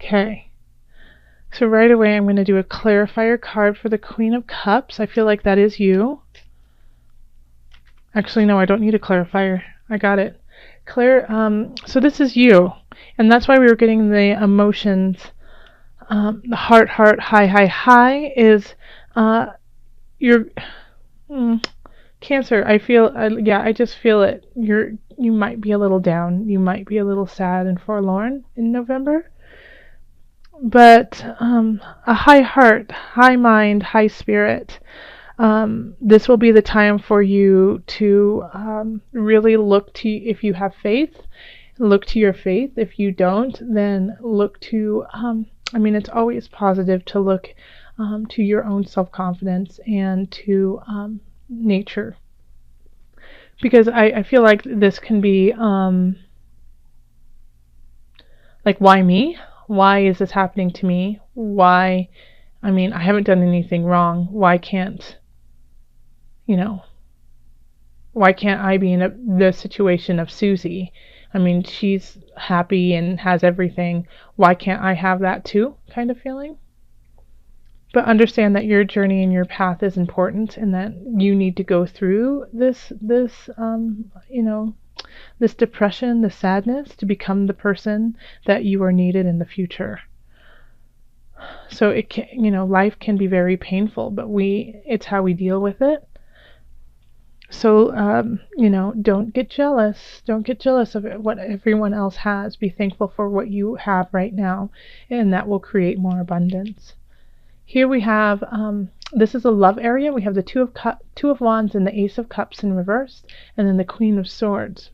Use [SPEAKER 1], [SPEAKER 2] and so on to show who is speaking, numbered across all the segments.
[SPEAKER 1] Okay. So right away I'm going to do a clarifier card for the Queen of Cups. I feel like that is you. Actually, no, I don't need a clarifier. I got it. So this is you. And that's why we were getting the emotions. The heart, high is your Cancer. I just feel it. You might be a little down. You might be a little sad and forlorn in November. But a high heart, high mind, high spirit. This will be the time for you to really look to, if you have faith, look to your faith. If you don't, then look to, it's always positive to look to your own self-confidence and to nature. Because I feel like this can be, like, why me? Why is this happening to me? Why? I haven't done anything wrong. Why can't I be in the situation of Susie? She's happy and has everything. Why can't I have that too? Kind of feeling. But understand that your journey and your path is important, and that you need to go through this depression, this sadness, to become the person that you are needed in the future. So it can, life can be very painful, but it's how we deal with it. So, don't get jealous. Don't get jealous of what everyone else has. Be thankful for what you have right now, and that will create more abundance. Here we have, this is a love area. We have the Two of Wands and the Ace of Cups in reverse, and then the Queen of Swords.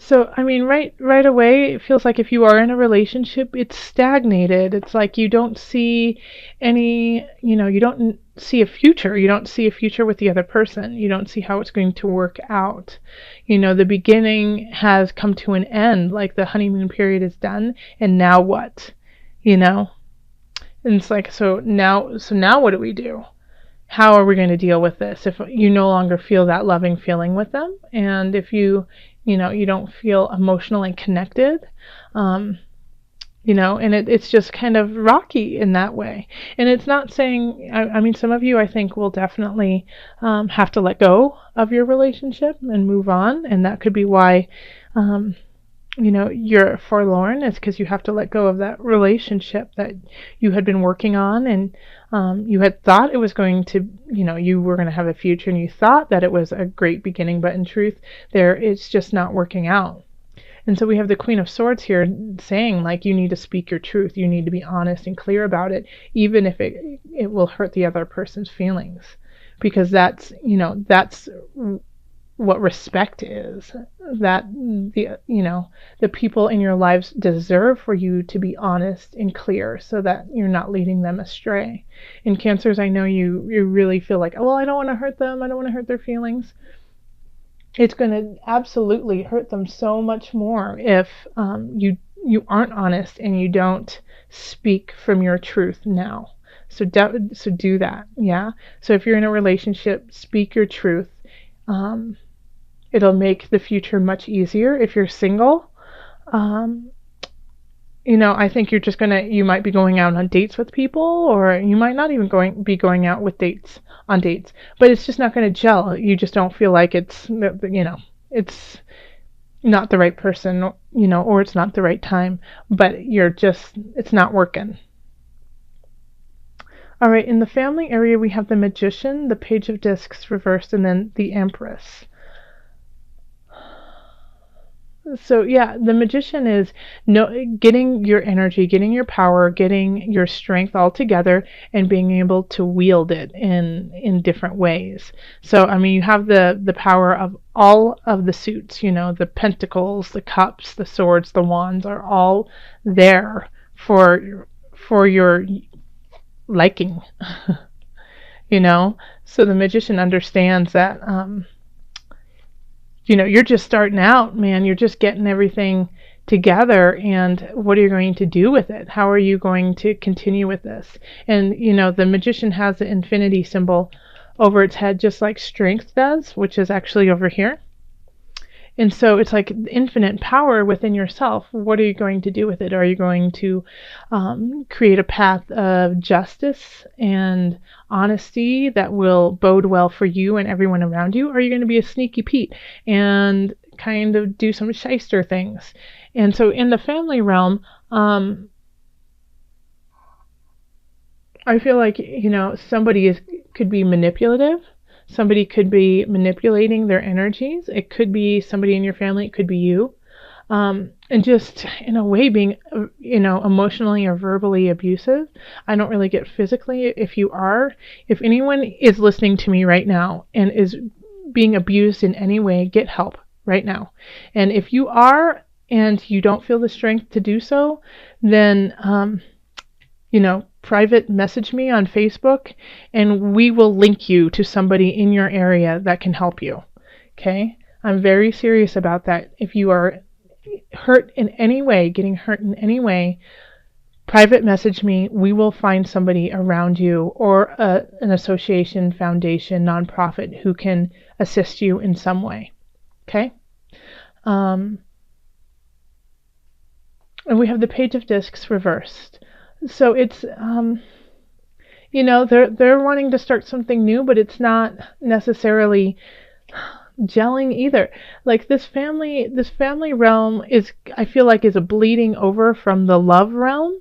[SPEAKER 1] So, right away, it feels like if you are in a relationship, it's stagnated. It's like you don't see any, you don't see a future. You don't see a future with the other person. You don't see how it's going to work out. The beginning has come to an end, like the honeymoon period is done, and now what? And it's like, so now what do we do? How are we going to deal with this if you no longer feel that loving feeling with them, and if you don't feel emotionally connected, and it's just kind of rocky in that way. And it's not saying, some of you, I think, will definitely have to let go of your relationship and move on, and that could be why you're forlorn. It's because you have to let go of that relationship that you had been working on, and you had thought it was going to, you were going to have a future, and you thought that it was a great beginning, but in truth, it's just not working out. And so we have the Queen of Swords here saying, like, you need to speak your truth. You need to be honest and clear about it, even if it will hurt the other person's feelings, because that's what respect is. That the people in your lives deserve for you to be honest and clear, so that you're not leading them astray. In Cancers, I know you really feel like, oh, well, I don't want to hurt them. I don't want to hurt their feelings. It's going to absolutely hurt them so much more if you aren't honest and you don't speak from your truth now. So do that, yeah. So if you're in a relationship, speak your truth. It'll make the future much easier. If you're single, I think you might be going out on dates with people, or you might not even be going out with dates, but it's just not going to gel. You just don't feel like it's it's not the right person, or it's not the right time, but it's not working. All right, in the family area, we have the Magician, the Page of Discs reversed, and then the Empress. So yeah, the Magician is getting your energy, getting your power, getting your strength all together, and being able to wield it in different ways. So you have the power of all of the suits, the pentacles, the cups, the swords, the wands are all there for your liking. So the Magician understands that you're just starting out, man. You're just getting everything together, and what are you going to do with it? How are you going to continue with this? And the Magician has the infinity symbol over its head, just like Strength does, which is actually over here. And so it's like infinite power within yourself. What are you going to do with it? Are you going to create a path of justice and honesty that will bode well for you and everyone around you? Or are you going to be a sneaky Pete and kind of do some shyster things? And so in the family realm, I feel like, somebody could be manipulative. Somebody could be manipulating their energies. It could be somebody in your family. It could be you. And just in a way being, emotionally or verbally abusive. I don't really get physically. If anyone is listening to me right now and is being abused in any way, get help right now. And if you are and you don't feel the strength to do so, then, private message me on Facebook and we will link you to somebody in your area that can help you. Okay? I'm very serious about that. If you are hurt in any way, getting hurt in any way, private message me. We will find somebody around you or an association, foundation, nonprofit who can assist you in some way. Okay? And we have the Page of Discs reversed. So it's, they're wanting to start something new, but it's not necessarily gelling either. Like this family realm I feel like is a bleeding over from the love realm.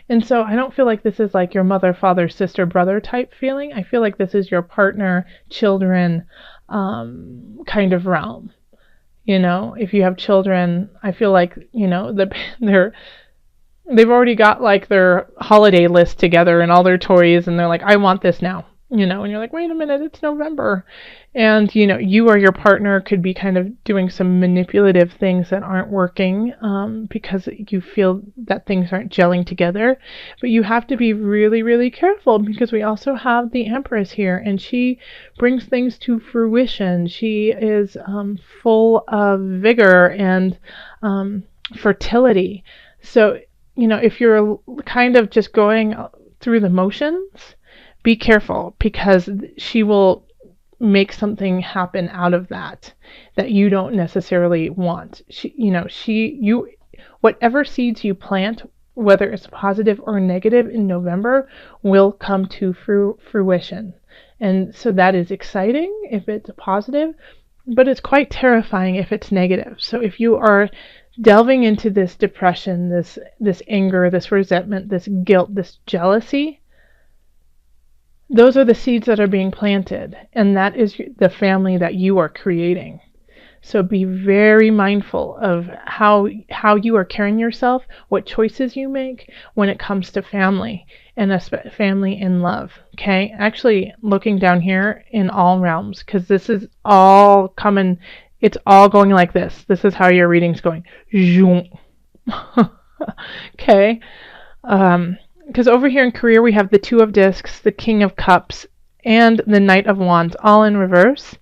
[SPEAKER 1] And so I don't feel like this is like your mother, father, sister, brother type feeling. I feel like this is your partner, children, kind of realm. If you have children, I feel like, they've already got like their holiday list together and all their toys, and they're like, I want this now, and you're like, wait a minute, it's November. And, you or your partner could be kind of doing some manipulative things that aren't working because you feel that things aren't gelling together. But you have to be really, really careful because we also have the Empress here, and she brings things to fruition. She is full of vigor and fertility. So, if you're kind of just going through the motions, be careful because she will make something happen out of that you don't necessarily want. Whatever seeds you plant, whether it's positive or negative in November, will come to fruition. And so that is exciting if it's positive, but it's quite terrifying if it's negative. So if you are delving into this depression, this anger, this resentment, this guilt, this jealousy, those are the seeds that are being planted, and that is the family that you are creating. So be very mindful of how you are carrying yourself, what choices you make when it comes to family and family in love. Okay, actually looking down here in all realms, because this is all coming. It's all going like this. This is how your reading's going. Okay. Because over here in career, we have the Two of Discs, the King of Cups, and the Knight of Wands, all in reverse.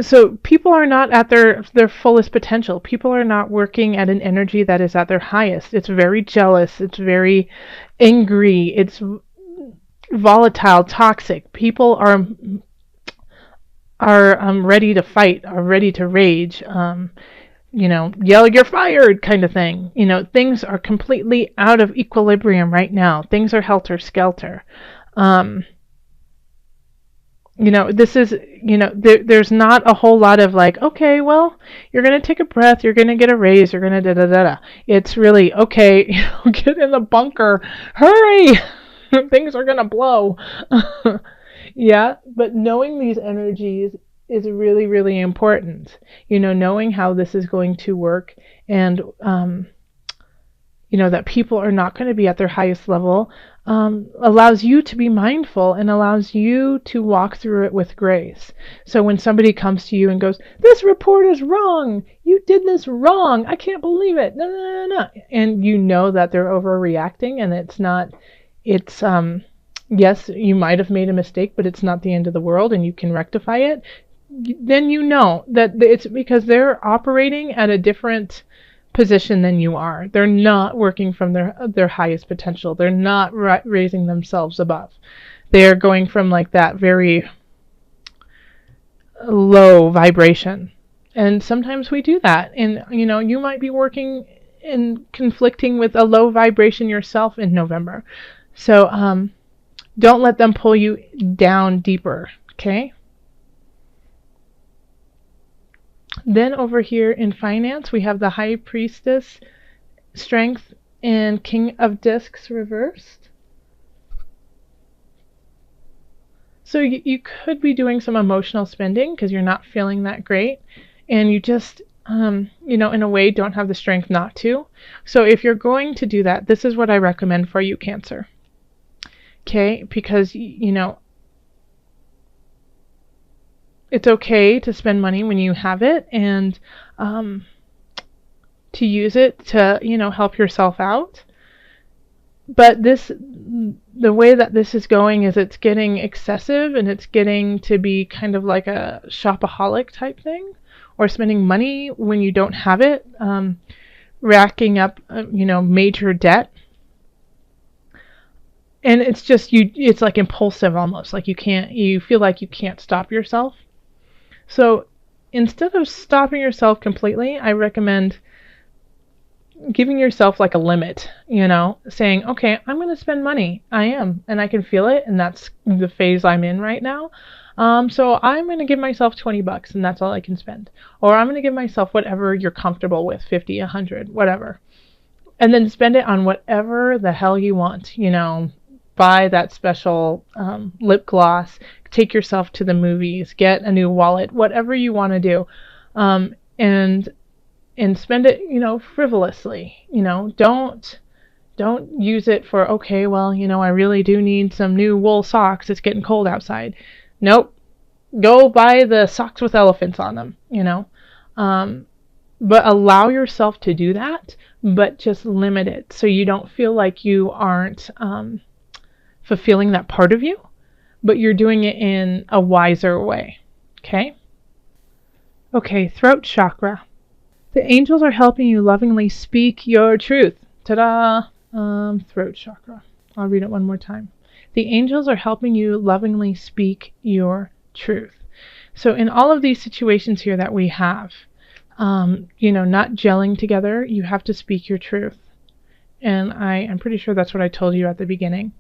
[SPEAKER 1] So people are not at their fullest potential. People are not working at an energy that is at their highest. It's very jealous. It's very angry. It's volatile, toxic. People are ready to fight, are ready to rage, yell, you're fired kind of thing. Things are completely out of equilibrium right now. Things are helter-skelter. This is, there's not a whole lot of like, okay, well, you're going to take a breath, you're going to get a raise, you're going to da-da-da-da. It's really, okay, get in the bunker, hurry, things are going to blow. Yeah, but knowing these energies is really, really important. Knowing how this is going to work and, that people are not going to be at their highest level allows you to be mindful and allows you to walk through it with grace. So when somebody comes to you and goes, this report is wrong, you did this wrong, I can't believe it, no, and that they're overreacting and it's yes, you might have made a mistake, but it's not the end of the world and you can rectify it, then that it's because they're operating at a different position than you are. They're not working from their highest potential. They're not raising themselves above. They're going from like that very low vibration. And sometimes we do that. And, you might be working and conflicting with a low vibration yourself in November. So don't let them pull you down deeper, okay? Then over here in finance, we have the High Priestess, Strength, and King of Discs reversed. So you could be doing some emotional spending because you're not feeling that great, and you just, in a way, don't have the strength not to. So if you're going to do that, this is what I recommend for you, Cancer. Okay, because, it's okay to spend money when you have it, and to use it to, help yourself out. But the way that this is going is it's getting excessive, and it's getting to be kind of like a shopaholic type thing, or spending money when you don't have it, racking up, major debt. And it's just it's like impulsive almost, like you feel like you can't stop yourself. So instead of stopping yourself completely, I recommend giving yourself like a limit, saying, okay, I'm going to spend money. I am, and I can feel it, and that's the phase I'm in right now. So I'm going to give myself $20, and that's all I can spend. Or I'm going to give myself whatever you're comfortable with, 50, 100, whatever. And then spend it on whatever the hell you want, buy that special lip gloss, take yourself to the movies, get a new wallet, whatever you want to do. And spend it, frivolously. Don't use it for, okay, well, I really do need some new wool socks. It's getting cold outside. Nope. Go buy the socks with elephants on them. But allow yourself to do that, but just limit it so you don't feel like you aren't fulfilling that part of you, but you're doing it in a wiser way. Okay? Okay, throat chakra. The angels are helping you lovingly speak your truth. Ta-da! Throat chakra. I'll read it one more time. The angels are helping you lovingly speak your truth. So in all of these situations here that we have, not gelling together, you have to speak your truth. And I'm pretty sure that's what I told you at the beginning.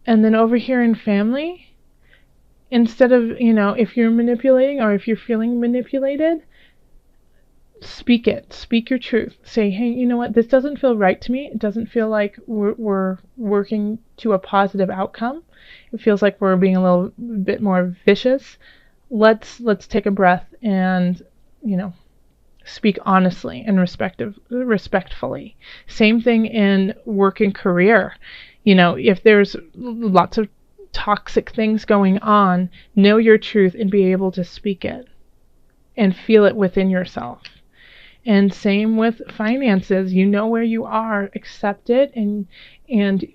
[SPEAKER 1] And then over here in family, instead of, if you're manipulating or if you're feeling manipulated, speak it. Speak your truth. Say, hey, you know what? This doesn't feel right to me. It doesn't feel like we're working to a positive outcome. It feels like we're being a little bit more vicious. Let's take a breath and, speak honestly and respectfully. Same thing in work and career. If there's lots of toxic things going on, know your truth and be able to speak it and feel it within yourself. And same with finances. You know where you are, accept it and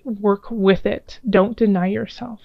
[SPEAKER 1] work with it. Don't deny yourself.